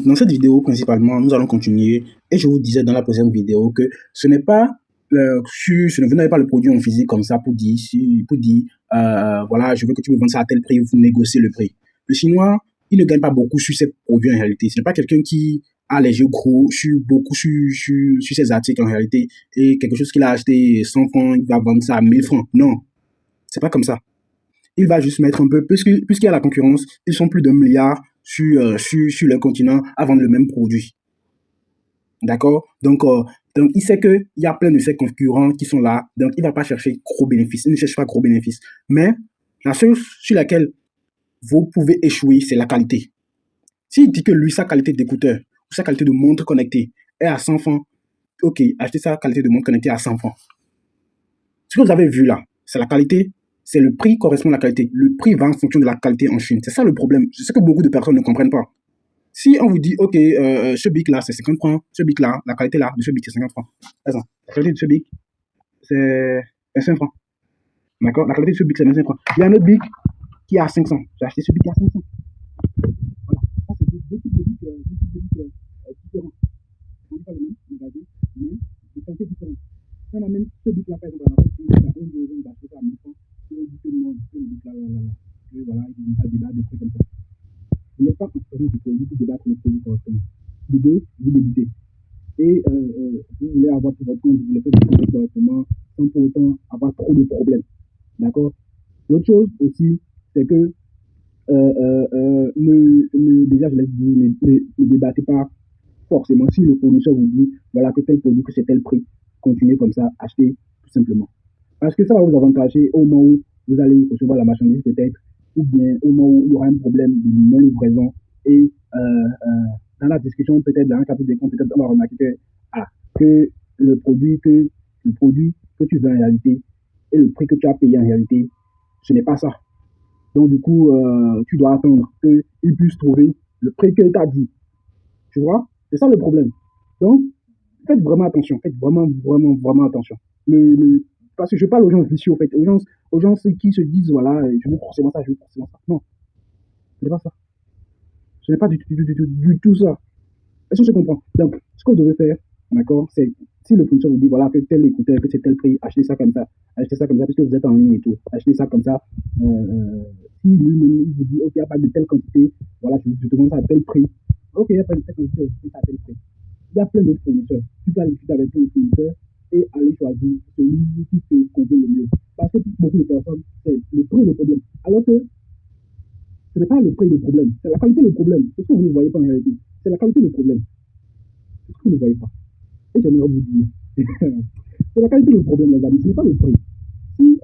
Dans cette vidéo, principalement, nous allons continuer. Et je vous disais dans la précédente vidéo que ce n'est pas vous n'avez pas le produit en physique comme ça pour dire, voilà, je veux que tu me vendes ça à tel prix, vous négociez le prix. Le Chinois, il ne gagne pas beaucoup sur ses produits en réalité. Ce n'est pas quelqu'un qui a les yeux gros sur ses articles en réalité. Et quelque chose qu'il a acheté 100 francs, il va vendre ça à 1000 francs. Non, c'est pas comme ça. Il va juste mettre un peu, puisqu'il y a la concurrence, ils sont plus d'un milliard sur le continent à vendre le même produit. D'accord? Donc, il sait qu'il y a plein de ses concurrents qui sont là, donc il ne va pas chercher gros bénéfices, il ne cherche pas gros bénéfices. Mais la seule sur laquelle vous pouvez échouer, c'est la qualité. S'il dit que lui, sa qualité d'écouteur ou sa qualité de montre connectée est à 100 francs, ok, achetez sa qualité de montre connectée à 100 francs. Ce que vous avez vu là, c'est la qualité, c'est le prix correspond à la qualité. Le prix va en fonction de la qualité en Chine. C'est ça le problème. C'est ce que beaucoup de personnes ne comprennent pas. Si on vous dit, ok, ce bic là, c'est 50 francs, ce bic là, la qualité là, de ce bic, c'est 50 francs. La qualité de ce bic, c'est 25 francs. D'accord? La qualité de ce bic, c'est 25 francs. Il y a un autre bic qui est à 500. J'ai acheté ce bic à 500. Voilà. Ça, c'est deux types de bics différents. On dit pas le même, regardez, mais des qualités différentes. Si on amène ce bic là, par exemple, on va acheter ça à 1000 francs. Si on dit que non, ce bic là, que voilà, il y a des débats, des trucs comme ça. Vous n'êtes pas concerné du produit pour débattre le produit correctement. De deux, vous débutez. Et vous voulez avoir pour votre compte, vous voulez faire votre compte correctement sans pour autant avoir trop de problèmes. D'accord? L'autre chose aussi, c'est que déjà, je l'ai dit, ne débattez pas forcément. Si le fournisseur vous dit, voilà, que tel produit, que c'est tel prix, continuez comme ça, achetez tout simplement. Parce que ça va vous avantager au moment où vous allez recevoir la marchandise peut-être, ou bien au moment où il y aura un problème de non-livraison. Et dans la discussion, peut-être dans un chapitre des comptes, peut-être on va remarquer que le produit que tu veux en réalité et le prix que tu as payé en réalité, ce n'est pas ça. Donc du coup, tu dois attendre qu'il puisse trouver le prix qu'il t'a dit. Tu vois? C'est ça le problème. Donc, faites vraiment attention. Faites vraiment, vraiment, vraiment attention. Parce que je parle aux gens vicieux, en fait. Aux gens qui se disent, voilà, je veux forcément ça, je veux forcément ça. Non, ce n'est pas ça. Ce n'est pas du tout ça. Est-ce que je comprends? Donc, ce qu'on devait faire, d'accord, c'est si le fournisseur vous dit, voilà, que tel écouteur, que c'est tel prix, achetez ça comme ça, puisque vous êtes en ligne et tout, achetez ça comme ça. Si lui-même vous dit, ok, il n'y a pas de telle quantité, voilà, je te vends ça à tel prix. Ok, il n'y a pas de telle quantité, je te vends ça à tel prix. Il y a plein d'autres fournisseurs. Tu peux aller discuter avec plein de fournisseurs et aller choisir celui qui te convient le mieux. Parce que pour beaucoup de personnes, c'est le prix le problème. Alors que ce n'est pas le prix le problème, c'est la qualité le problème. C'est ce que vous ne voyez pas en réalité. C'est la qualité le problème. C'est ce que vous ne voyez pas. Et j'aimerais vous dire. C'est la qualité le problème, les amis, ce n'est pas le prix. Si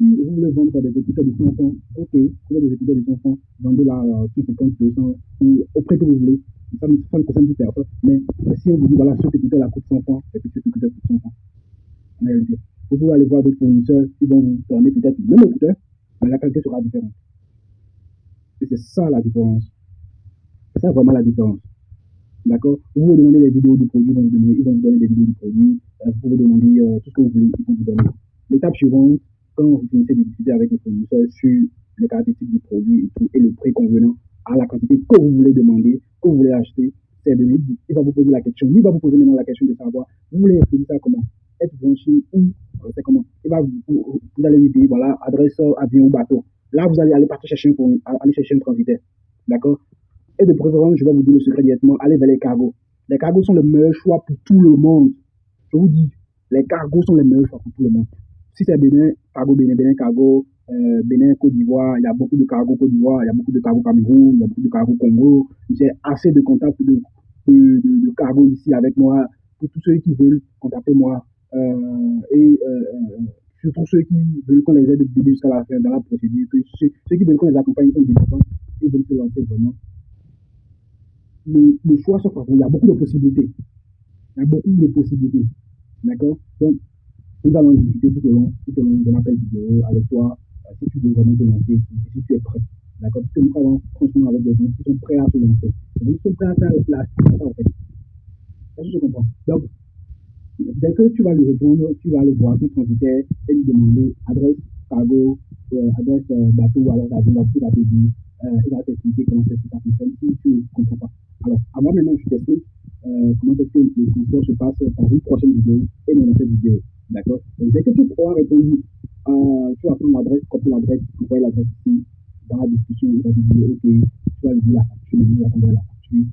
vous voulez vendre des écouteurs de 100 francs, ok, vous avez des écouteurs de 100 francs, vendez-la à 150, 200, ou au prix que vous voulez. Ça ne concerne plus personne. Mais si on vous dit, voilà, cet écouteur-là coûte 100 francs, c'est que cet écouteur coûte 100 francs. En réalité, vous pouvez aller voir d'autres fournisseurs qui vont vous donner peut-être le même écouteur, mais la qualité sera différente. Et c'est ça la différence. C'est ça vraiment la différence. D'accord? Vous pouvez demander des vidéos du produit, ils vont vous donner des vidéos du produit. Vous pouvez demander tout ce que vous voulez, ils vont vous donner. L'étape suivante, quand vous finissez de discuter avec le fournisseur sur les caractéristiques du produit et tout, et le prix convenant à la quantité que vous voulez demander, que vous voulez acheter, c'est de lui, il va vous poser la question. Lui va vous poser maintenant la question de savoir, vous voulez essayer ça comment? Êtes-vous en Chine ou c'est comment? Vous allez lui dire, voilà, adresse avion ou bateau. Là, vous allez aller partir chercher un transitaire. D'accord? Et de préférence, je vais vous dire le secret directement, allez vers les cargos. Les cargos sont le meilleur choix pour tout le monde. Je vous dis, les cargos sont les meilleurs choix pour tout le monde. Si c'est Bénin, cargo Bénin, Bénin cargo, Bénin, Côte d'Ivoire, il y a beaucoup de cargos Côte d'Ivoire, il y a beaucoup de cargos Cameroun, il y a beaucoup de cargos Congo. J'ai assez de contacts de cargos ici avec moi. Pour tous ceux qui veulent contacter moi, surtout ceux qui veulent qu'on les aide du début jusqu'à la fin dans la procédure, ceux qui veulent qu'on les accompagne sont débutants, ils veulent se lancer vraiment. Le choix s'offre à vous. Il y a beaucoup de possibilités. Il y a beaucoup de possibilités. D'accord? Donc, nous allons discuter tout au long de l'appel vidéo avec toi, si tu veux vraiment te lancer, si tu es prêt. D'accord? Parce que nous travaillons franchement avec des gens qui sont prêts à se lancer. Des gens qui sont prêts à faire le flash. C'est ça, en fait. Est-ce que je comprends? Donc, dès que tu vas lui répondre, tu vas aller voir ton transitaire et lui demander adresse cargo, adresse bateau, alors ça va te dire il va t'expliquer comment est-ce que ça fonctionne si tu ne comprends pas. Alors, à moi maintenant, je t'explique comment est-ce que le transport se passe dans une prochaine vidéo et dans cette vidéo. D'accord? Donc, dès que tu auras répondu, tu vas prendre l'adresse, copier l'adresse, envoyer l'adresse ici dans la discussion. Il va te dire, OK, tu vas lui dire la facture, il va t'envoyer la facture.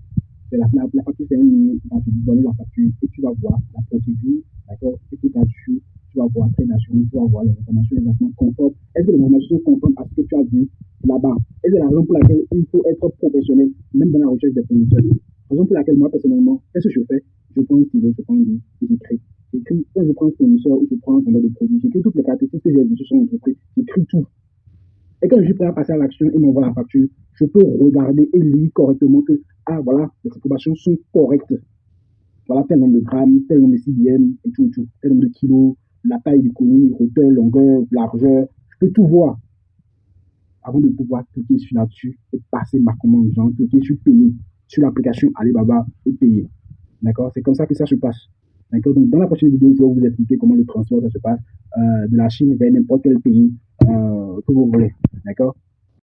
La facture, c'est un lien, il va te donner la facture et tu vas voir la procédure, d'accord? Et tout là-dessus, tu vas voir très naturellement, tu vas voir les informations exactement conformes. Est-ce que les informations sont conformes à ce que tu as vu là-bas? Et c'est la raison pour laquelle il faut être professionnel, même dans la recherche des fournisseurs. La raison pour laquelle moi, personnellement, qu'est-ce que je fais? Je prends un stylo, je prends un livre et j'écris. J'écris, quand je prends un fournisseur ou je prends un vendeur de produits, j'écris toutes les caractéristiques que j'ai vues sur son entreprise, j'écris tout. Et quand je suis prêt à passer à l'action et m'envoie la facture, je peux regarder et lire correctement que, ah voilà, les informations sont correctes. Voilà, tel nombre de grammes, tel nombre de CBM, et tout, tel nombre de kilos, la taille du colis, hauteur, longueur, largeur. Je peux tout voir avant de pouvoir cliquer sur là-dessus et passer ma commande. Genre, cliquer sur payer sur l'application Alibaba et payer. D'accord? C'est comme ça que ça se passe. D'accord? Donc, dans la prochaine vidéo, je vais vous expliquer comment le transport ça se passe de la Chine vers n'importe quel pays que vous voulez. D'accord?